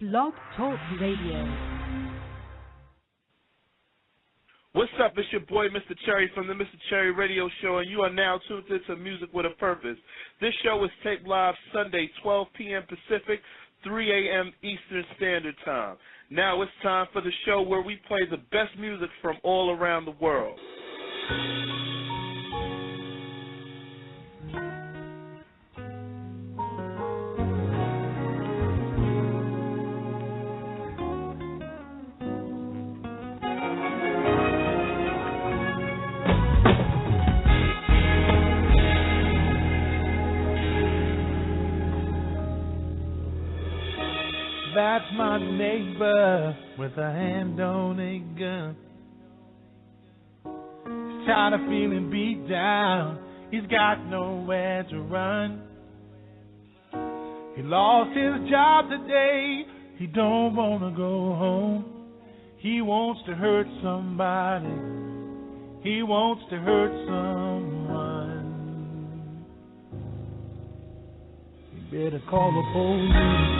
Blog Talk Radio. What's up? It's your boy, Mr. Cherry, from the Mr. Cherry Radio Show, and you are now tuned into Music with a Purpose. This show is taped live Sunday, 12 p.m. Pacific, 3 a.m. Eastern Standard Time. Now it's time for the show where we play the best music from all around the world. That's my neighbor with a hand on a gun. He's tired of feeling beat down. He's got nowhere to run. He lost his job today. He don't want to go home. He wants to hurt somebody. He wants to hurt someone. You better call the police.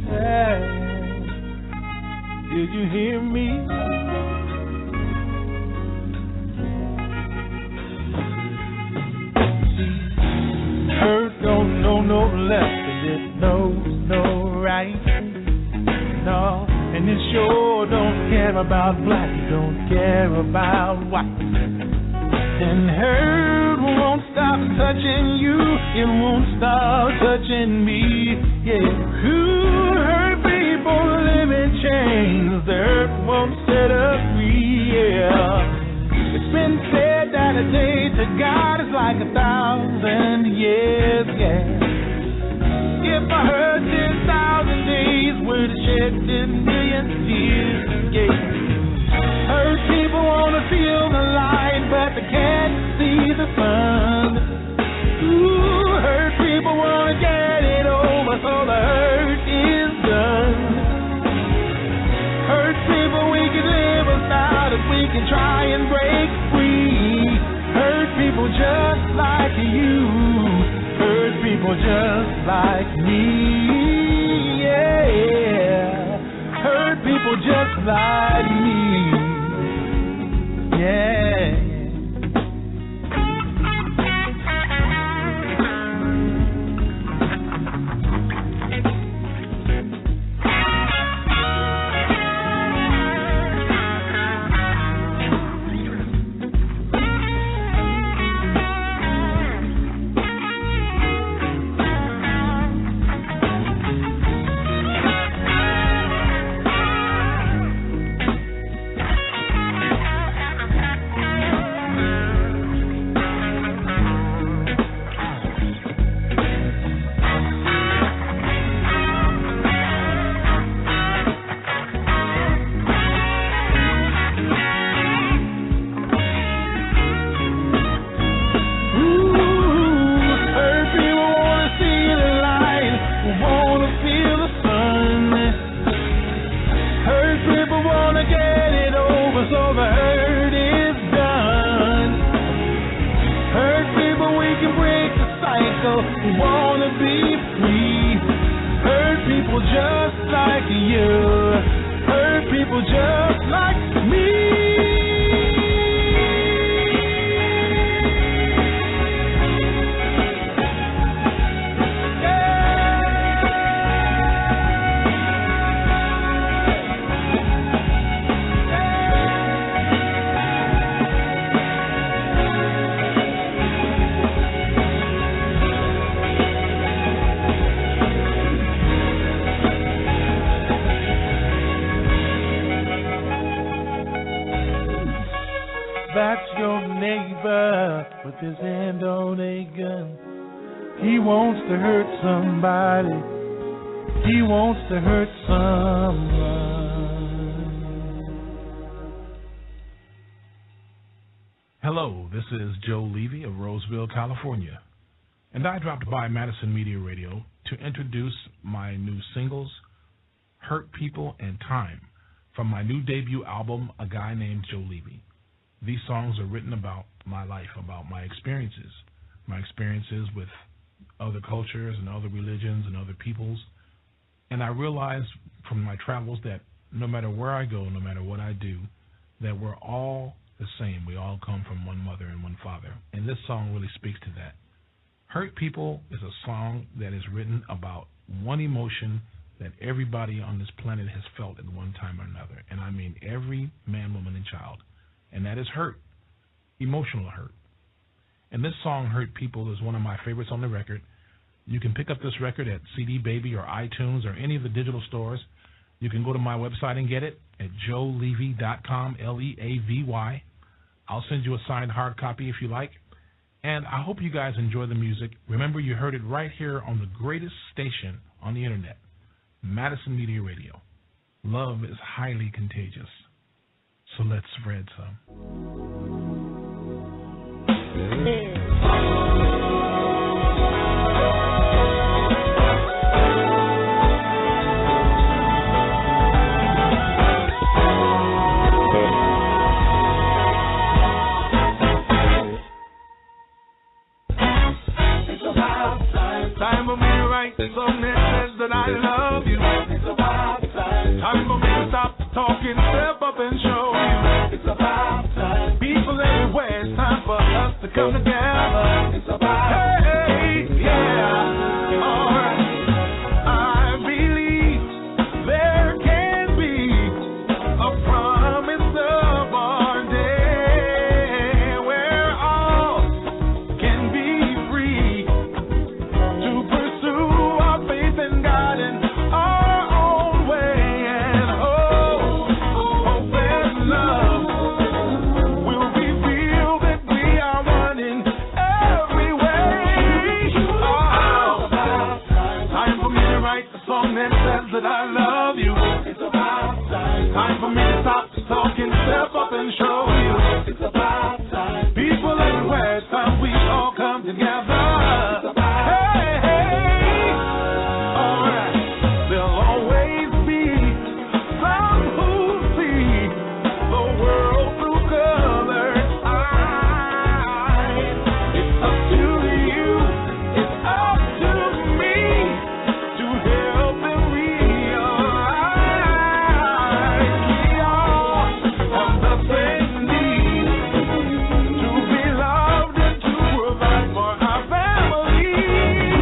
Hey, did you hear me? Hurt don't know no left and it knows no right. No, and it sure don't care about black, it don't care about white. And hurt won't stop touching you, it won't stop touching me. Yeah, who hurt people live in chains, the hurt won't set us free. Yeah, it's been said that a day to God is like 1,000 years. Yeah, if I heard 10,000 days would have shed 10 million tears. Yeah, hurt people wanna feel the light, but they can't see the sun. Ooh, hurt people wanna get it over, so the hurt is done. Hurt people we can live without if we can try and break free. Hurt people just like you. Hurt people just like me. Yeah, hurt people just like me. Yeah. His hand on a gun. He wants to hurt somebody. He wants to hurt someone. Hello, this is Joe Leavy of Roseville, California, and I dropped by Madison Media Radio to introduce my new singles, Hurt People and Time, from my new debut album, A Guy Named Joe Leavy. These songs are written about my life, about my experiences with other cultures and other religions and other peoples, And I realize from my travels that no matter where I go, no matter what I do, that we're all the same. We all come from one mother and one father. And this song really speaks to that. Hurt People is a song that is written about one emotion that everybody on this planet has felt at one time or another. And I mean every man, woman, and child. And that is hurt, emotional hurt. And this song, Hurt People, is one of my favorites on the record. You can pick up this record at CD Baby or iTunes or any of the digital stores. You can go to my website and get it at joeleavy.com, Leavy. I'll send you a signed hard copy if you like. And I hope you guys enjoy the music. Remember, you heard it right here on the greatest station on the internet, Madison Media Radio. Love is highly contagious. So let's spread some. Time for me to write something that says that I love you. It's about time. Time for me to stop talking, step up and show you. It's about time. People everywhere, it's time for us to come together. It's about hey, yeah, alright. I believe there can be a promise of our day where all can be free to pursue our faith in God in our own way. And hope and love will reveal that we are one in every way. Oh, time for me to write a song that says that I love you. It's about time. Time for me to stop talking, step up and show you. It's about time. People everywhere, it's time we all come together. It's about hey, alright. There'll always be some who see the world through colored eyes. It's up to you, it's up to me to help them realize we all have the same need to be loved and to provide for our families.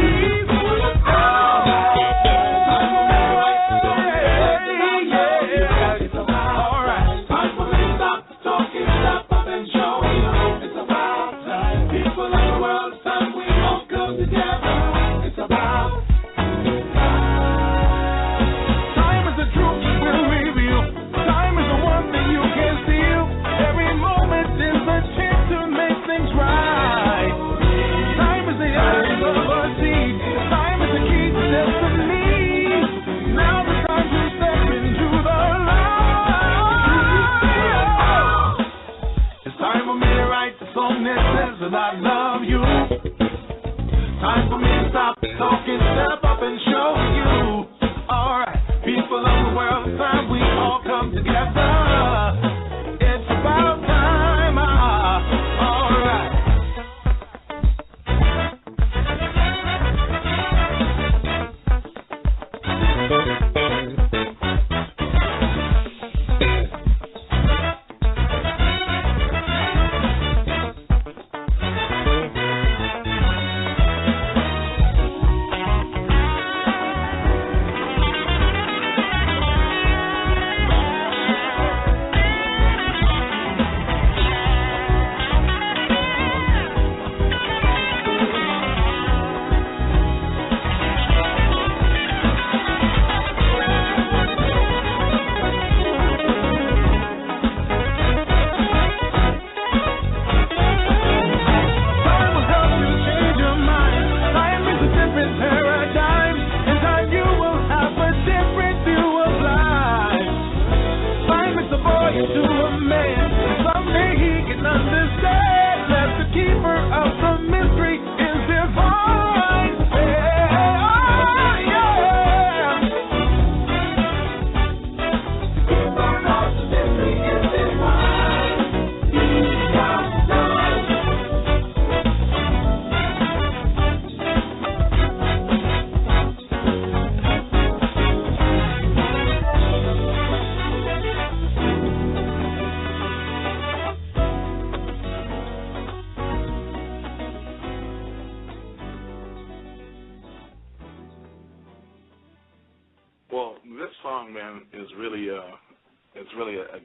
this song, man, is really a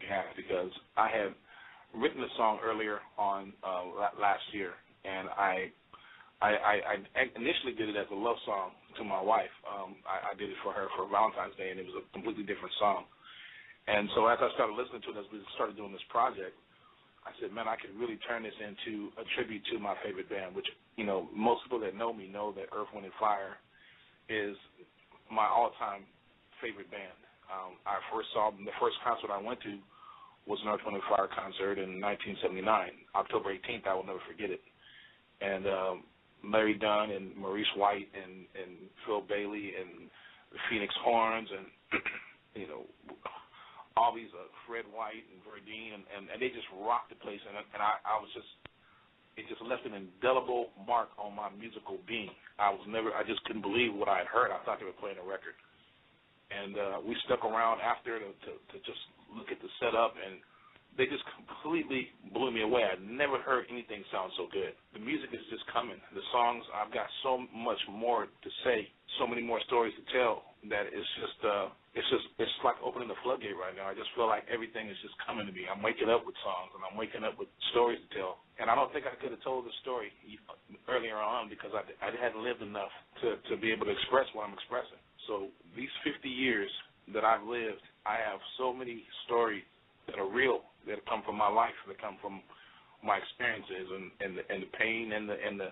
gap because I had written the song earlier on last year, and I initially did it as a love song to my wife. I did it for her for Valentine's Day, and it was a completely different song. And so as I started listening to it, as we started doing this project, I said, man, I could really turn this into a tribute to my favorite band, which, you know, most people that know me know that Earth, Wind & Fire is my all-time favorite band. I first saw them, the first concert I went to was an Earth, Wind & Fire concert in 1979, October 18th. I will never forget it. And Larry Dunn and Maurice White and Phil Bailey and the Phoenix Horns and, you know, all these Fred White and Verdine, and they just rocked the place. And I was just, it just left an indelible mark on my musical being. I just couldn't believe what I had heard. I thought they were playing a record. And we stuck around after to just look at the setup, and they just completely blew me away. I'd never heard anything sound so good. The music is just coming. The songs, I've got so much more to say, so many more stories to tell that it's like opening the floodgate right now. I just feel like everything is just coming to me. I'm waking up with songs, and I'm waking up with stories to tell. And I don't think I could have told the story earlier on because I hadn't lived enough to be able to express what I'm expressing. So these 50 years that I've lived, I have so many stories that are real, that come from my life, that come from my experiences, and the pain and the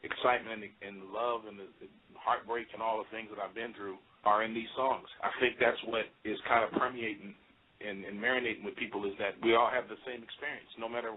excitement and the love and the heartbreak and all the things that I've been through are in these songs. I think that's what is kind of permeating and marinating with people, is that we all have the same experience. No matter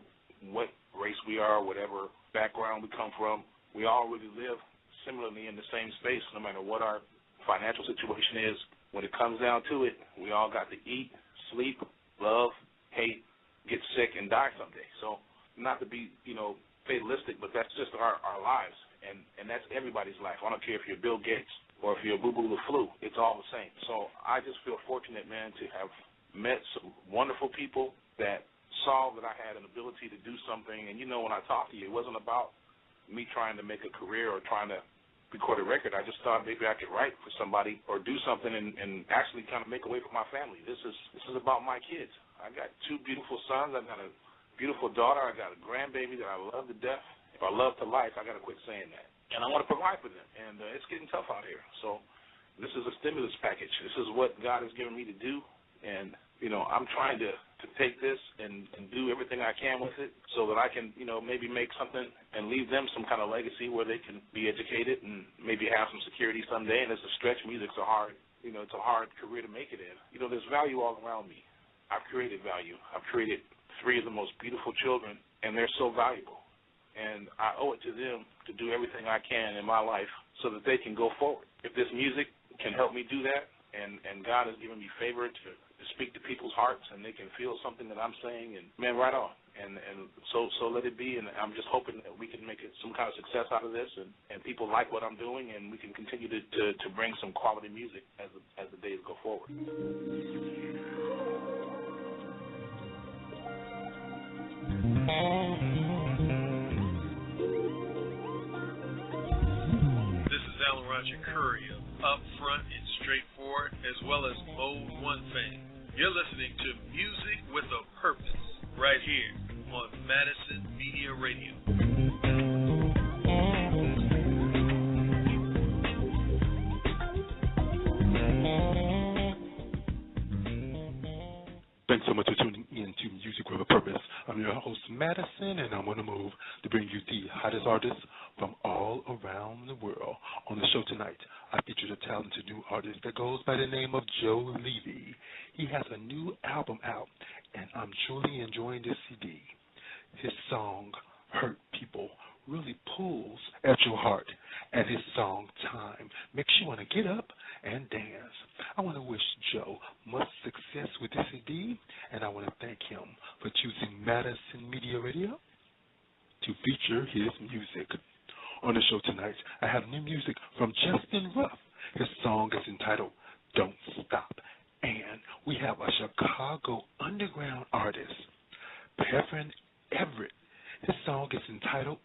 what race we are, whatever background we come from, we all really live similarly in the same space, no matter what our financial situation is. When it comes down to it, we all got to eat, sleep, love, hate, get sick, and die someday. So not to be, you know, fatalistic, but that's just our lives, and that's everybody's life. I don't care if you're Bill Gates or if you're Boo-Boo the Flu. It's all the same. So I just feel fortunate, man, to have met some wonderful people that saw that I had an ability to do something. And, you know, when I talked to you, it wasn't about me trying to make a career or trying to record a record. I just thought maybe I could write for somebody or do something and actually kind of make a way for my family. This is about my kids. I got two beautiful sons. I got a beautiful daughter. I got a grandbaby that I love to death. If I love to life, I got to quit saying that. And I want to provide for them. And it's getting tough out here. So this is a stimulus package. This is what God has given me to do. And, you know, I'm trying to take this and do everything I can with it so that I can, you know, maybe make something and leave them some kind of legacy where they can be educated and maybe have some security someday. And it's a stretch. Music's a hard, you know, it's a hard career to make it in. You know, there's value all around me. I've created value. I've created 3 of the most beautiful children, and they're so valuable. And I owe it to them to do everything I can in my life so that they can go forward. If this music can help me do that, and God has given me favor to speak to people's hearts and they can feel something that I'm saying, and man, right on. And so let it be, and I'm just hoping that we can make it some kind of success out of this, and people like what I'm doing, and we can continue to bring some quality music as the days go forward. This is Alan Roger Courier, up front and straightforward, as well as Mode 1 fame. You're listening to Music with a Purpose, right here on Madison Media Radio. Thanks so much for tuning in to Music with a Purpose. I'm your host, Madison, and I'm on the move to bring you the hottest artists from all around the world. On the show tonight, I featured a talented new artist that goes by the name of Joe Leavy. He has a new album out, and I'm truly enjoying this CD. His song, Hurt People, really pulls at your heart, and his song, Time, makes you want to get up and dance. I want to wish Joe much success with this CD, and I want to thank him for choosing Madison Media Radio to feature his music. On the show tonight, I have new music from Justin Ruff. His song is entitled Don't Stop. And we have a Chicago underground artist, Peven Everett. His song is entitled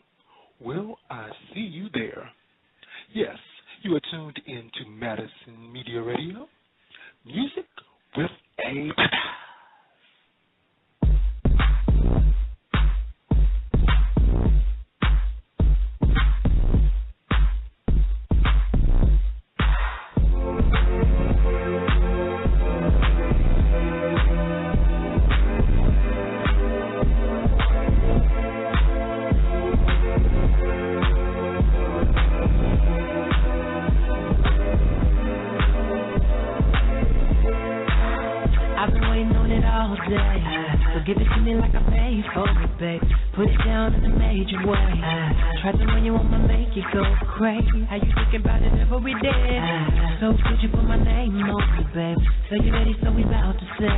Will I See You There? Yes, you are tuned in to Madison Media Radio. Music with a Purpose. Give it to me like I paid for it, babe. Put it down in a major way. Try to run you on my make you go crazy. How you thinking about it every day? So could you put my name on it, babe? So you ready, so we about to say.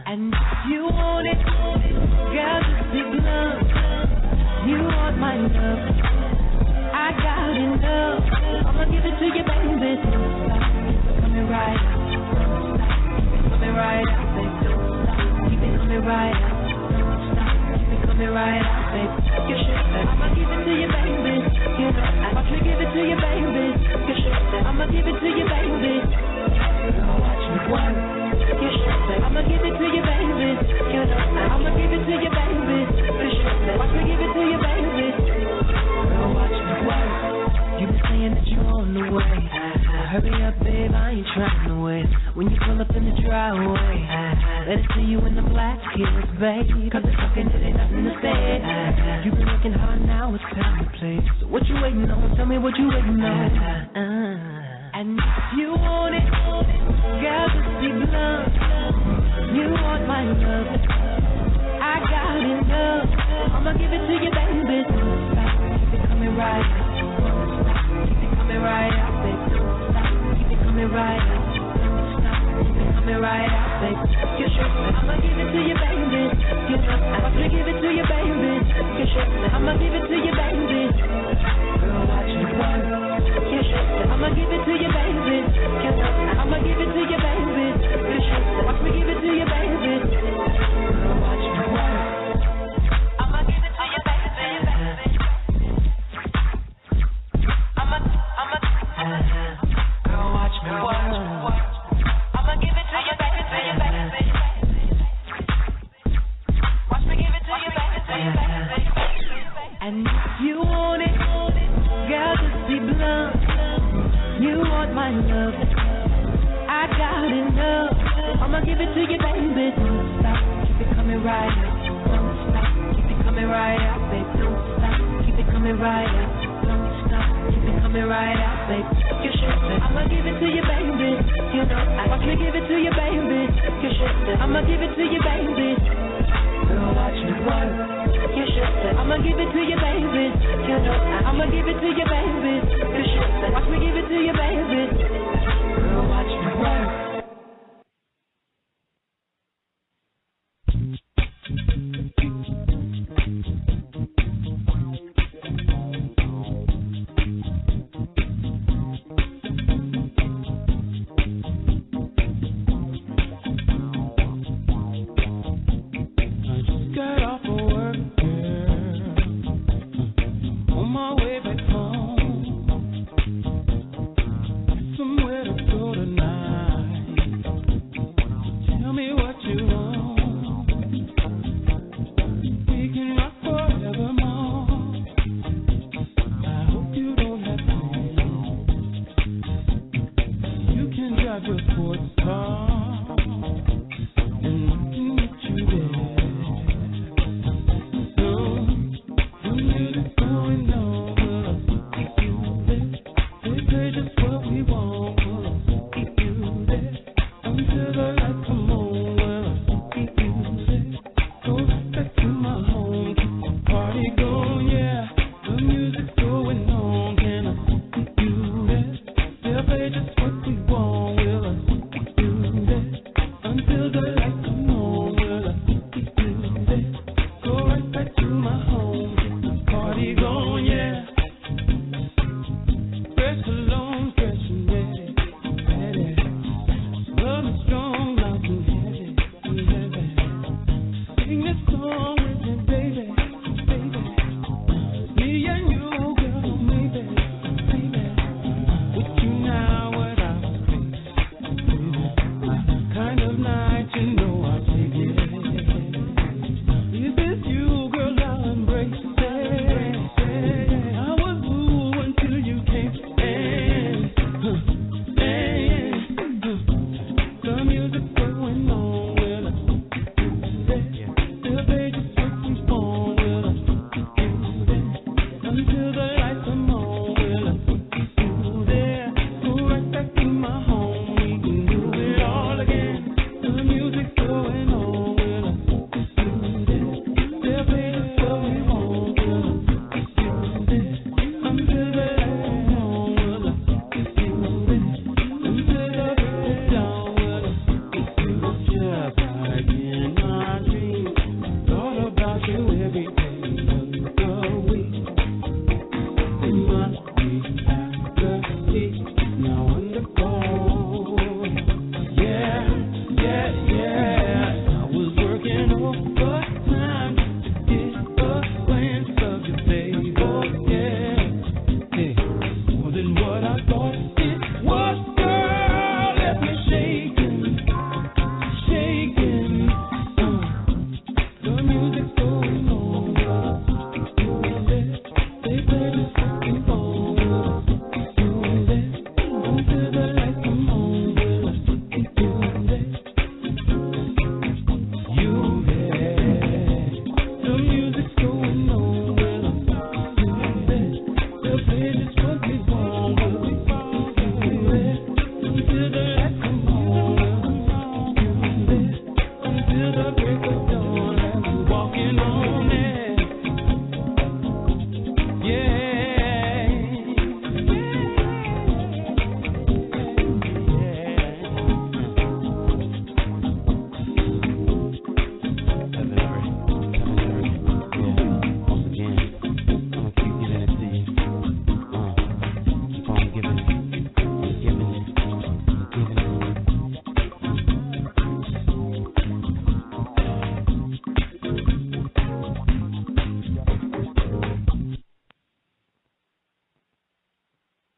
And you want it, girl, just be blunt. You want my love, I got enough. I'ma give it to you, baby. Coming right out, coming right out, baby. Coming right out, keep it coming right out, baby. You should say, I'ma give it to you, baby. You know, I'ma give it to you, baby. You should say, I'ma give it to you, baby. Girl, watch me work. You should say, I'ma give it to you, baby. You know, I'ma give it to you, baby. You should say, watch me give it to you, baby. Girl, watch me work. You been saying that you on the way. Hurry up, babe, I ain't trying to wait. When you pull up in the driveway, let it see you in the black heels, babe. Cause it's fucking, it ain't nothing to say. You been working hard, now it's time to play. So what you waiting on? Tell me what you waiting on. And if you want it, girl, just be blunt. You want my love, I got enough. I'ma give it to you, baby. Keep it coming right out. Keep it coming right out, baby. Coming right out, coming right out, baby. You should say, I'ma give it to you, baby. You know, I'ma give it to you, baby. You should say, I'ma give it to you, baby. Girl, watch me work. You should say, I'ma give it to you, baby. You know, I'ma give it to you, baby. You should say, watch me give it to you, baby. Girl, watch me work. I'ma give it to you, baby. I'ma watch me work. I'ma give it to you, baby. Watch me give it to you, baby. And if you want it, girl, just be blunt. You want my love, I got enough. I'ma give it to you, baby. Don't stop, keep it coming right out. Don't stop, keep it coming right out, baby. Don't stop, keep it coming right out. Don't stop, keep it coming right out, baby. You should say, I'ma give it to you, baby. You know, watch me give it to you, baby. You should say, I'ma give it to you, baby. Girl, watch me work. You should say, I'ma give it to you, baby. You know, I'ma give it to you, baby. You should say, watch me give it to you, baby. Girl, watch me work. What you now, what I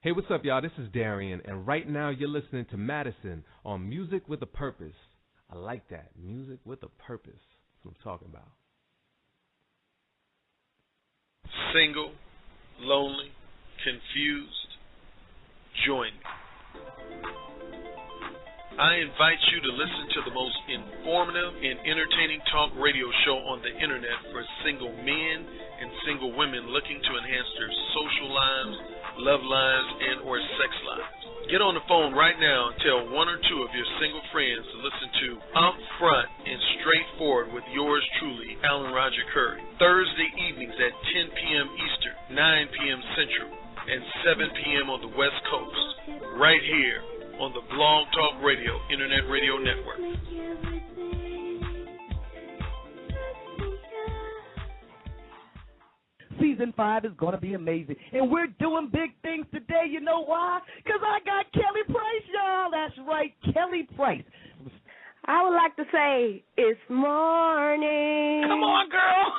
Hey, what's up, y'all? This is Darian, and right now you're listening to Madison on Music with a Purpose. I like that. Music with a Purpose. That's what I'm talking about. Single, lonely, confused, join me. I invite you to listen to the most informative and entertaining talk radio show on the internet for single men and single women looking to enhance their social lives, love lives, and or sex lives. Get on the phone right now and tell one or two of your single friends to listen to Up Front and Straightforward with yours truly, Alan Roger Curry. Thursday evenings at 10 p.m. Eastern, 9 p.m. Central, and 7 p.m. on the West Coast, right here on the Blog Talk Radio Internet Radio Network. Season 5 is going to be amazing. And we're doing big things today. You know why? Because I got Kelly Price, y'all. That's right, Kelly Price. I would like to say it's morning. Come on, girl.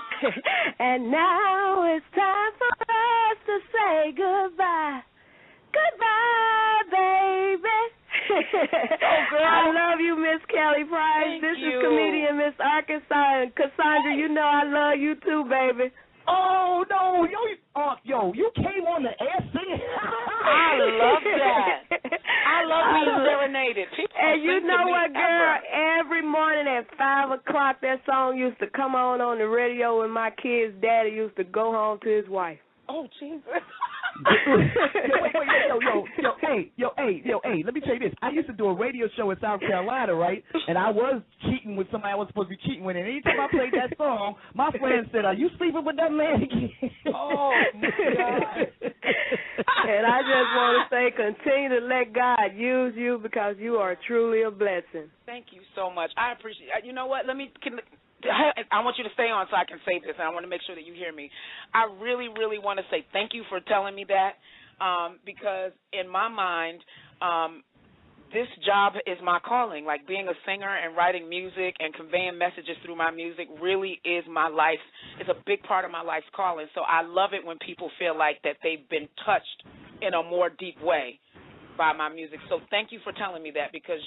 And now it's time for us to say goodbye. Goodbye, baby. Oh, girl. I love you, Miss Kelly Price. Thank this you. is comedian Miss Arkansas. And Cassandra, you know I love you too, baby. Oh, no. You came on the air singing. I love that. I love being serenaded. People And you know what, girl? Ever. Every morning at 5 o'clock, that song used to come on the radio when my kid's daddy used to go home to his wife. Oh, Jesus. Hey, let me tell you this. I used to do a radio show in South Carolina, right? And I was cheating with somebody I was supposed to be cheating with. And anytime I played that song, my friend said, "Are you sleeping with that man again?" Oh, my God. And I just want to say, continue to let God use you because you are truly a blessing. Thank you so much. I appreciate it. You know what? I want you to stay on so I can say this, and I want to make sure that you hear me. I really, really want to say thank you for telling me that because in my mind, this job is my calling. Like being a singer and writing music and conveying messages through my music really is my life. It's a big part of my life's calling. So I love it when people feel like that they've been touched in a more deep way by my music. So thank you for telling me that because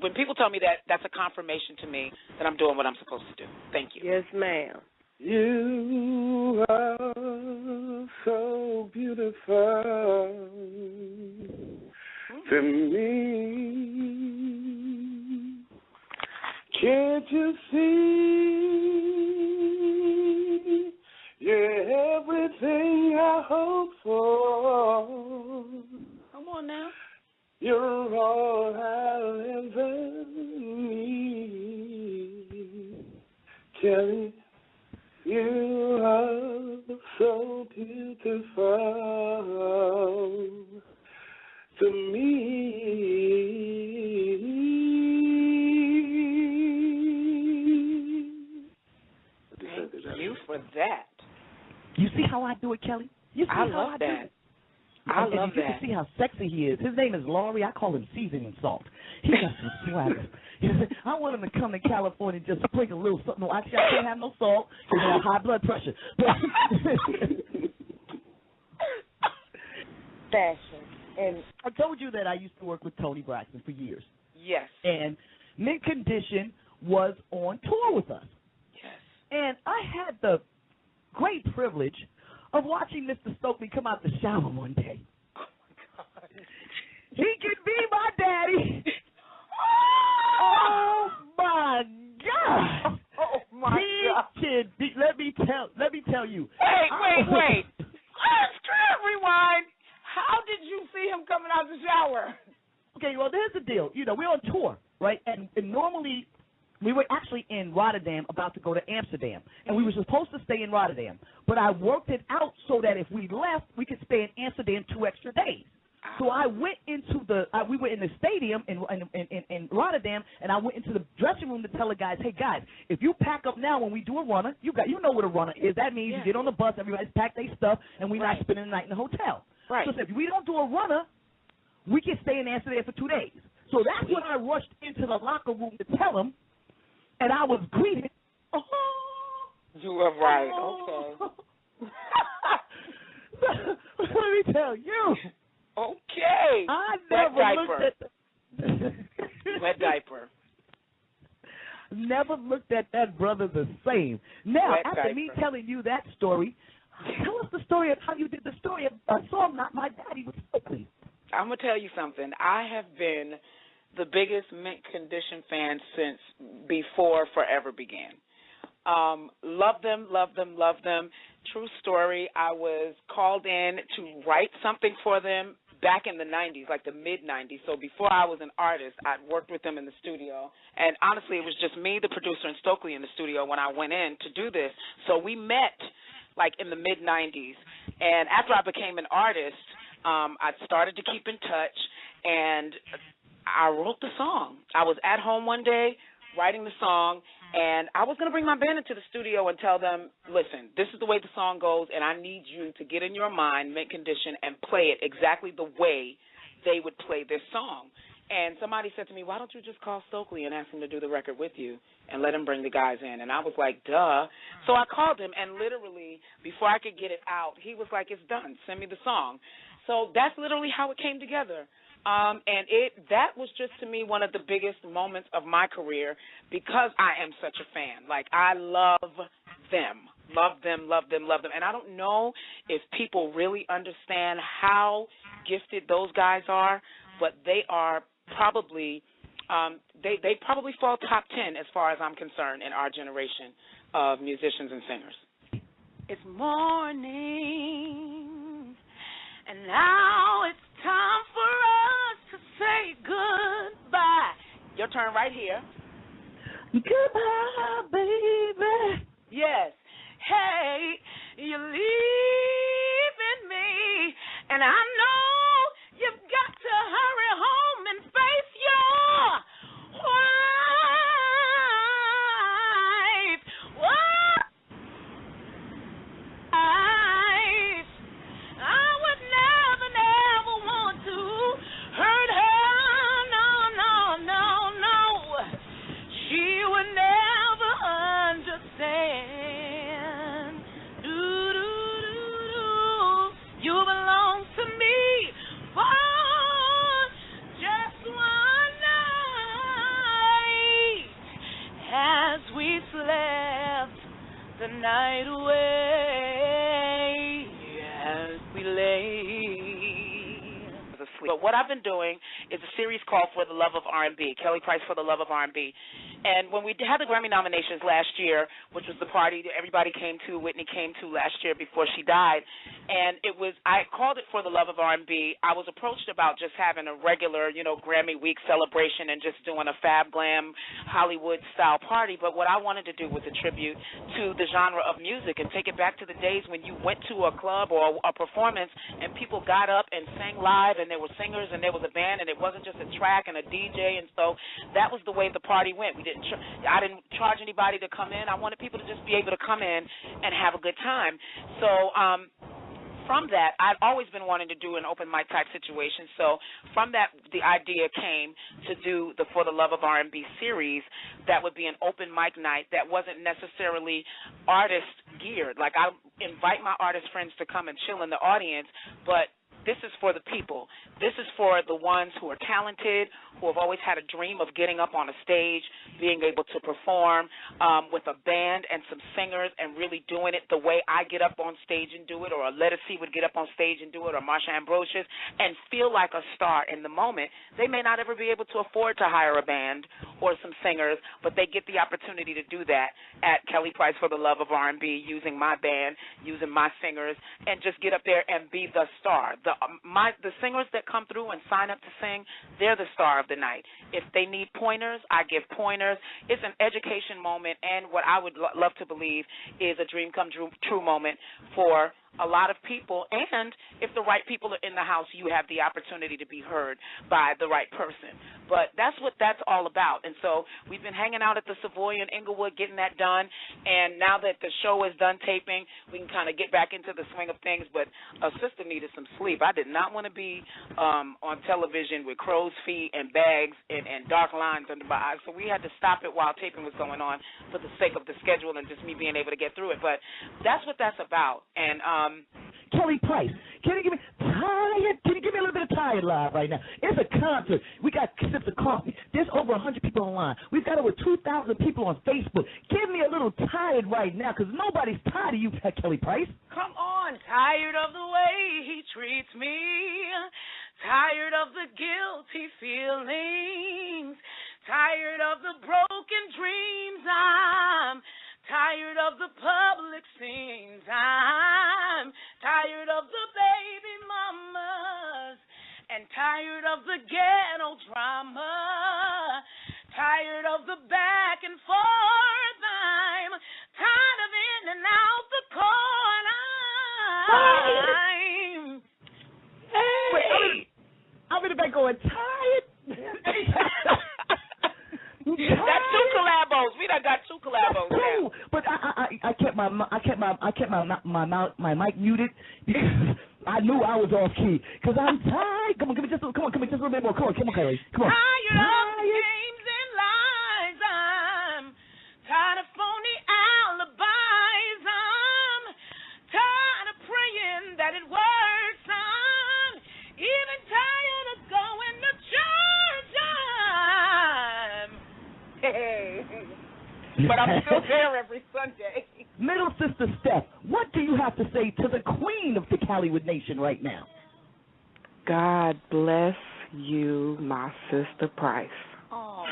when people tell me that, that's a confirmation to me that I'm doing what I'm supposed to do. Thank you. Yes, ma'am. You are so beautiful to me. Can't you see? You're everything I hope for. Come on now. You're all I'll ever need. Kelly, you are so beautiful to me. Thank you for that. You see how I do it, Kelly? You see I love that. I love you that. can see how sexy he is. His name is Laurie. I call him seasoning salt. He got some swagger. I want him to come to California and just sprinkle a little something. No, actually, I can't have no salt because I have high blood pressure. Fashion. And I told you that I used to work with Tony Braxton for years. Yes. And Mint Condition was on tour with us. Yes. And I had the great privilege of watching Mr. Stokely come out the shower one day. Oh, my God. He can be my daddy. Oh my God. Oh my God. He can be. Let me tell you. Wait. Rewind. How did you see him coming out the shower? Okay, well, here's the deal. You know, we're on tour, right? And normally we were actually in Rotterdam about to go to Amsterdam. And we were supposed to stay in Rotterdam. But I worked it out so that if we left, we could stay in Amsterdam 2 extra days. So I went into we were in the stadium in Rotterdam, and I went into the dressing room to tell the guys, hey, guys, if you pack up now when we do a runner, you know what a runner is. That means you get on the bus, everybody's packed their stuff, and we're not spending the night in the hotel. Right. So if we don't do a runner, we can stay in Amsterdam for 2 days. So that's when I rushed into the locker room to tell them, and I was greeted. You were right. Okay. Let me tell you. Okay. I never looked at Wet diaper. Never looked at that brother the same. Now, Wet after diaper. me telling you that story, tell us the story of how you did the story of a song Not My Daddy with Stokely. I'm going to tell you something. I have been the biggest Mint Condition fan since before Forever began. Love them. True story, I was called in to write something for them back in the 90s, like the mid-90s. So before I was an artist, I'd worked with them in the studio. And honestly, it was just me, the producer, and Stokely in the studio when I went in to do this. So we met, like, in the mid-90s. And after I became an artist, I started to keep in touch, and I wrote the song. I was at home one day writing the song, and I was going to bring my band into the studio and tell them, listen, this is the way the song goes, and I need you to get in your mind, Mint Condition, and play it exactly the way they would play this song. And somebody said to me, why don't you just call Stokely and ask him to do the record with you and let him bring the guys in? And I was like, duh. So I called him, and literally, before I could get it out, he was like, it's done. Send me the song. So that's literally how it came together. And that was just, to me, one of the biggest moments of my career because I am such a fan. Like, I love them. Love them. And I don't know if people really understand how gifted those guys are, but they are probably they probably fall top 10 as far as I'm concerned in our generation of musicians and singers. It's morning, and now it's time for us to say goodbye. Your turn right here. Goodbye, baby. Yes. Hey, you're leaving me, and I know you've got to hurry home and face your wife. I would never want to hurt her. No. She would never understand. You belong to me for just one night as we slept the night away, as we lay. But what I've been doing is a series called For the Love of R&B, Kelly Price For the Love of R&B. And when we had the Grammy nominations last year, which was the party that everybody came to, Whitney came to last year before she died, and I called it For the Love of R&B. I was approached about just having a regular, Grammy week celebration and just doing a Fab Glam Hollywood-style party. But what I wanted to do was a tribute to the genre of music and take it back to the days when you went to a club or a performance and people got up and sang live, and there were singers and there was a band, and it wasn't just a track and a DJ. And so that was the way the party went. I didn't charge anybody to come in. I wanted people to just be able to come in and have a good time. So from that, I'd always been wanting to do an open mic type situation. So from that, the idea came to do the For the Love of R&B series that would be an open mic night that wasn't necessarily artist geared. Like, I invite my artist friends to come and chill in the audience, but this is for the people. This is for the ones who are talented, who have always had a dream of getting up on a stage, being able to perform with a band and some singers and really doing it the way I get up on stage and do it, or Letta C would get up on stage and do it, or Marsha Ambrosius, and feel like a star in the moment. They may not ever be able to afford to hire a band or some singers, but they get the opportunity to do that at Kelly Price for the Love of R&B, using my band, using my singers, and just get up there and be the star. The singers that come through and sign up to sing, they're the star of the night. If they need pointers, I give pointers. It's an education moment, and what I would love to believe is a dream come true moment for a lot of people, and if the right people are in the house, you have the opportunity to be heard by the right person. But that's what that's all about. And so we've been hanging out at the Savoy in Inglewood getting that done, and now that the show is done taping, we can kind of get back into the swing of things. But a sister needed some sleep. I did not want to be on television with crow's feet and bags and dark lines under my eyes, so we had to stop it while taping was going on for the sake of the schedule and just me being able to get through it. But that's what that's about. And Kelly Price, can you give me tired? Can you give me a little bit of tired live right now? It's a concert. We got sips of coffee. There's over 100 people online. We've got over 2,000 people on Facebook. Give me a little tired right now, because nobody's tired of you, Kelly Price. Come on, tired of the way he treats me, tired of the guilty feelings, tired of the broken dreams. I'm tired of the public scenes. I'm tired of the baby mamas and tired of the ghetto drama, tired of the back and forth. I'm tired of in and out the corner. Wait, I'm in the back going, tired? That's two collabos. We done got two collabos now. But I kept my mic muted because I knew I was off key. Because I'm tired. Come on, give me just a little bit more. Come on, Kelly. Come on. Tired of games and lies. I'm tired of phony alibis. I'm tired of praying that it works. I'm even tired of going to church. But I'm still there every Sunday. Middle Sister Steph, what do you have to say to the queen of the Callywood Nation right now? God bless you, my sister Price. Oh,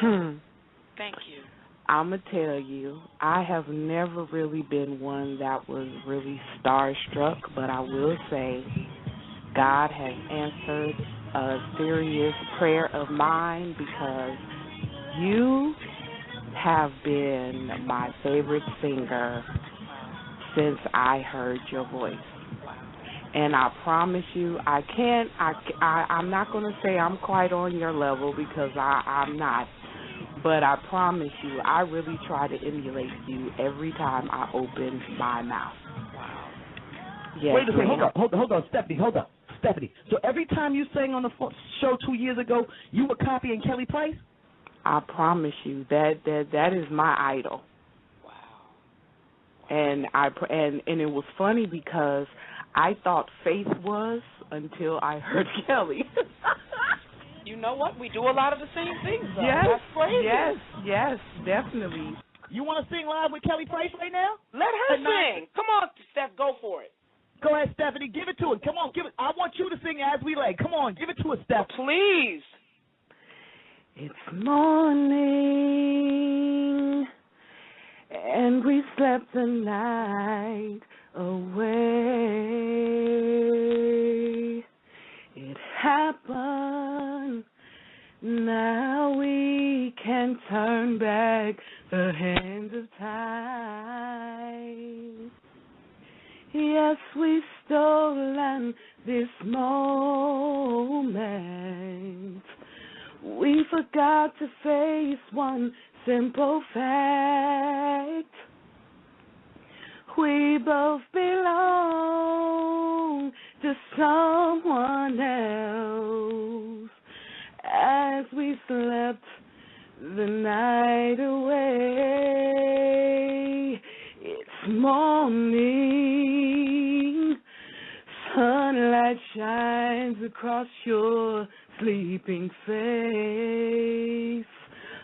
thank you. I'm going to tell you, I have never really been one that was really starstruck, but I will say God has answered a serious prayer of mine, because you have been my favorite singer since I heard your voice. And I promise you, I'm not going to say I'm quite on your level, because I'm not. But I promise you, I really try to emulate you every time I open my mouth. Yes, wait a second, hold on, Stephanie. So every time you sang on the show 2 years ago, you were copying Kelly Price? I promise you that is my idol. Wow. And it was funny because I thought Faith was until I heard Kelly. You know what? We do a lot of the same things, though. Yes, that's crazy. Yes, definitely. You want to sing live with Kelly Price right now? Let her sing. Come on, Steph, go for it. Go ahead, Stephanie, give it to her. Come on, give it. I want you to sing as we lay. Come on, give it to us, Steph. Please. It's morning, and we slept the night away. It happened, now we can turn back the hands of time. Yes, we've stolen this moment. We forgot to face one simple fact. We both belong to someone else as we slept the night away. It's morning, Sunlight shines across your sleeping face.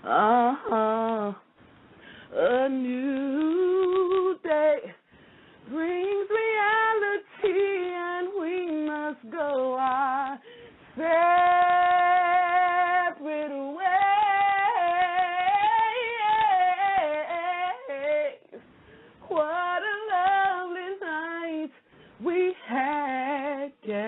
A new day brings reality, and we must go our separate ways. What a lovely night we had, yeah,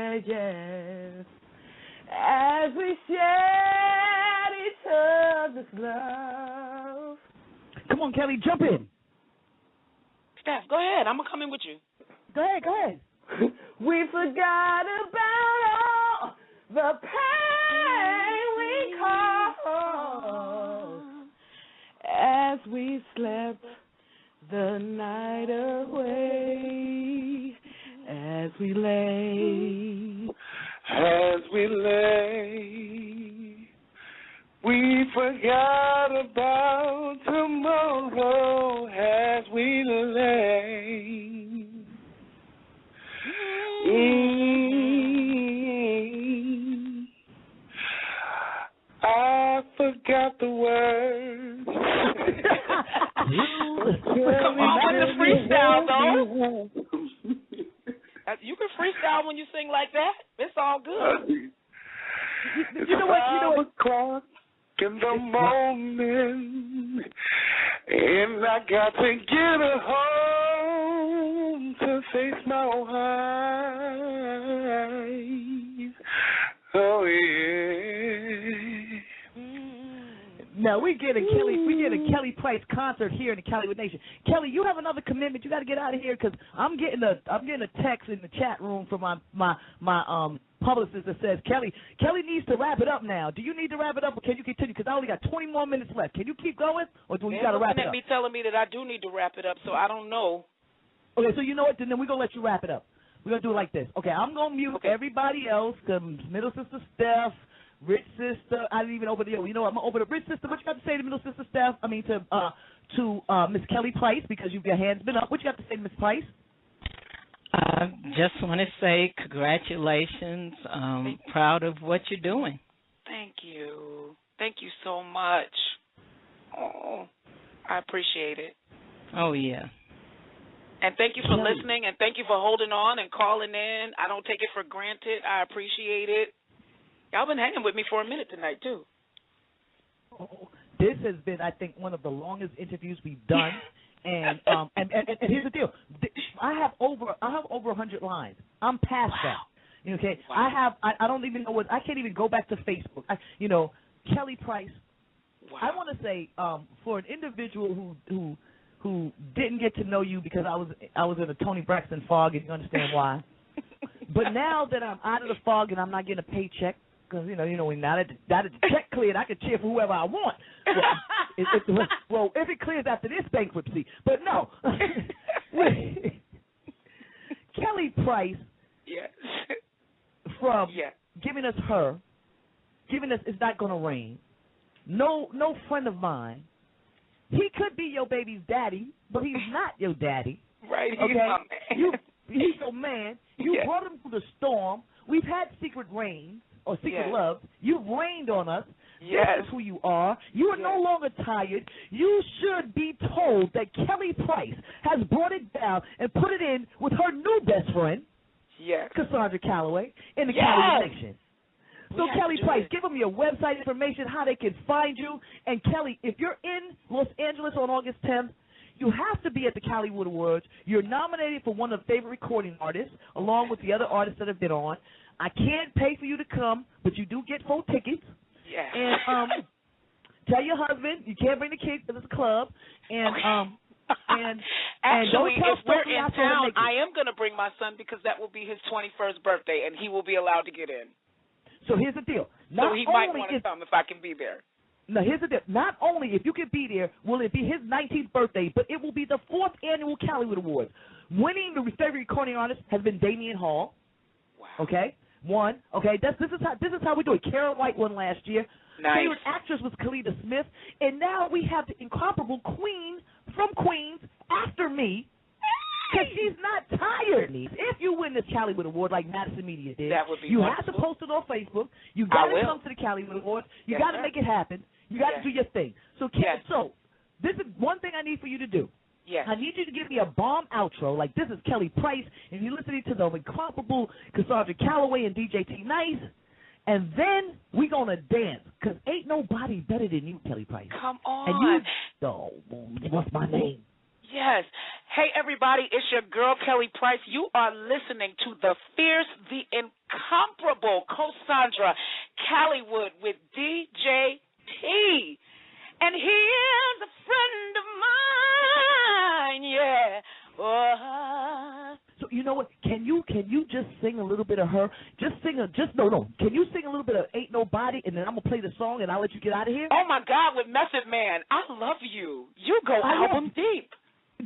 as we shared each other's love. Come on, Kelly, jump in. Steph, go ahead. I'm going to come in with you. Go ahead. We forgot about all the pain we caused as we slept the night away, as we lay. We forgot about tomorrow as we lay. I forgot the words. Come on with the freestyle, though. You can freestyle when you sing like that. It's all good. You know what? 5 o'clock in the morning, and I got to get home to face my wife. Oh yeah. Now we get a Kelly Price concert here in the Callywood Nation. Kelly, you have another commitment. You got to get out of here because I'm getting a text in the chat room from my publicist that says Kelly needs to wrap it up now. Do you need to wrap it up or can you continue? Because I only got 20 more minutes left. Can you keep going or do you got to wrap it up? Me telling me that I do need to wrap it up, so I don't know. Okay, so you know what? Then we're gonna let you wrap it up. We're gonna do it like this. Okay, I'm gonna mute everybody else. Middle sister Steph. Rich sister, I didn't even open the. You know what? I'm gonna open up. Rich sister, what you got to say to middle sister Steph? I mean to Miss Kelly Price because your hand's been up. What you got to say to Miss Price? Just want to say congratulations. Proud of what you're doing. Thank you. Thank you so much. Oh, I appreciate it. Oh yeah. And thank you for listening, and thank you for holding on and calling in. I don't take it for granted. I appreciate it. Y'all been hanging with me for a minute tonight, too. This has been, I think, one of the longest interviews we've done. and here's the deal. I have over 100 lines. I'm past that. Okay. Wow. I don't even know I can't even go back to Facebook. Kelly Price. Wow. I want to say for an individual who didn't get to know you because I was in a Tony Braxton fog, and you understand why. But now that I'm out of the fog and I'm not getting a paycheck, because now that the check cleared, I can cheer for whoever I want. Well, if it clears after this bankruptcy, but no. Kelly Price, yes, from giving us It's Not Gonna Rain. No friend of mine. He could be your baby's daddy, but he's not your daddy. Right? Okay? He's my man. He's your man. You brought him through the storm. We've had secret rain or secret love. You've rained on us. Yes. This is who you are. You are no longer tired. You should be told that Kelly Price has brought it down and put it in with her new best friend, Cassandra Calloway, in the Callywood Nation. So, Kelly Price, give them your website information, how they can find you. And, Kelly, if you're in Los Angeles on August 10th, you have to be at the Callywood Awards. You're nominated for one of the favorite recording artists, along with the other artists that have been on. I can't pay for you to come, but you do get full tickets. Yeah. And tell your husband you can't bring the kids to this club. And actually, and if we're in town, I am going to bring my son because that will be his 21st birthday, and he will be allowed to get in. So here's the deal. So he might want to come if I can be there. Now, here's the deal. Not only if you can be there will it be his 19th birthday, but it will be the 4th annual Callywood Awards. Winning the favorite recording artist has been Damian Hall. Wow. Okay, one. Okay, this is how we do it. Kara White won last year. Nice. Favorite actress was Kalita Smith, and now we have the incomparable Queen from Queens after me, Because she's not tired. If you win this Callywood Award like Madison Media did, that would be you wonderful. have to post it on Facebook. You got to come to the Callywood Awards. You got to make it happen. You got to do your thing. So, so this is one thing I need for you to do. Yes. I need you to give me a bomb outro. Like, this is Kelly Price, and you're listening to the incomparable Cassandra Calloway and DJ T Nice. And then we gonna dance, cause ain't nobody better than you, Kelly Price. Come on. And you, what's my name? Yes. Hey, everybody, it's your girl, Kelly Price. You are listening to the fierce, the incomparable Cassandra Callywood with DJ T. And here's a friend of mine, yeah. Oh. So you know what? Can you just sing a little bit of her? Can you sing a little bit of Ain't Nobody, and then I'm gonna play the song, and I'll let you get out of here. Oh my God, with Method Man, I love you. You go album deep. I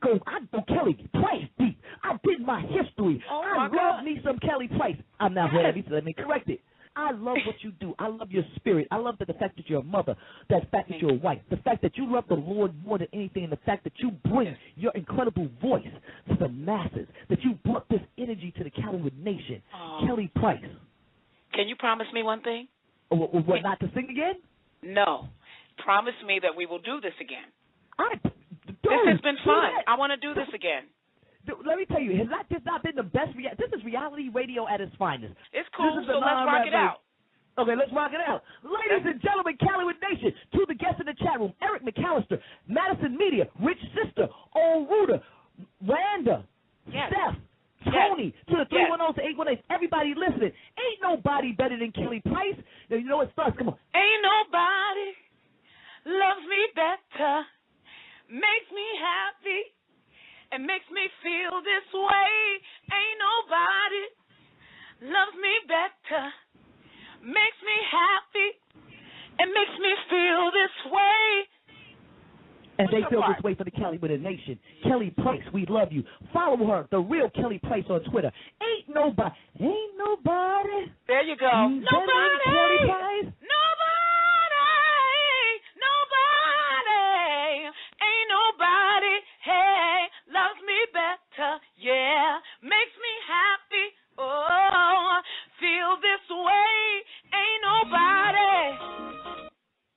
go Kelly Price deep. I did my history. I love me some Kelly Price. I'm not ready. Let me correct it. I love what you do. I love your spirit. I love the fact that you're a mother, the fact that you're a wife, the fact that you love the Lord more than anything, and the fact that you bring your incredible voice to the masses, that you brought this energy to the Callywood Nation. Kelly Price. Can you promise me one thing? What, not to sing again? No. Promise me that we will do this again. This has been fun. I want to do this again. Let me tell you, has this not been the best? This is reality radio at its finest. It's cool, so let's rock it out. Okay, let's rock it out. Ladies and gentlemen, Callywood Nation, to the guests in the chat room, Eric McAllister, Madison Media, Rich Sister, Old Ruder, Wanda, Steph, Tony, to the 310s to 818s, everybody listening. Ain't nobody better than Kelly Price. Now, you know it starts. Come on. Ain't nobody loves me better, makes me happy, and makes me feel this way. Ain't nobody loves me better, makes me happy, and makes me feel this way. And they feel this way for the Callywood Nation. Kelly Price, we love you. Follow her, the real Kelly Price, on Twitter. Ain't nobody. There you go. Nobody. Kelly Price.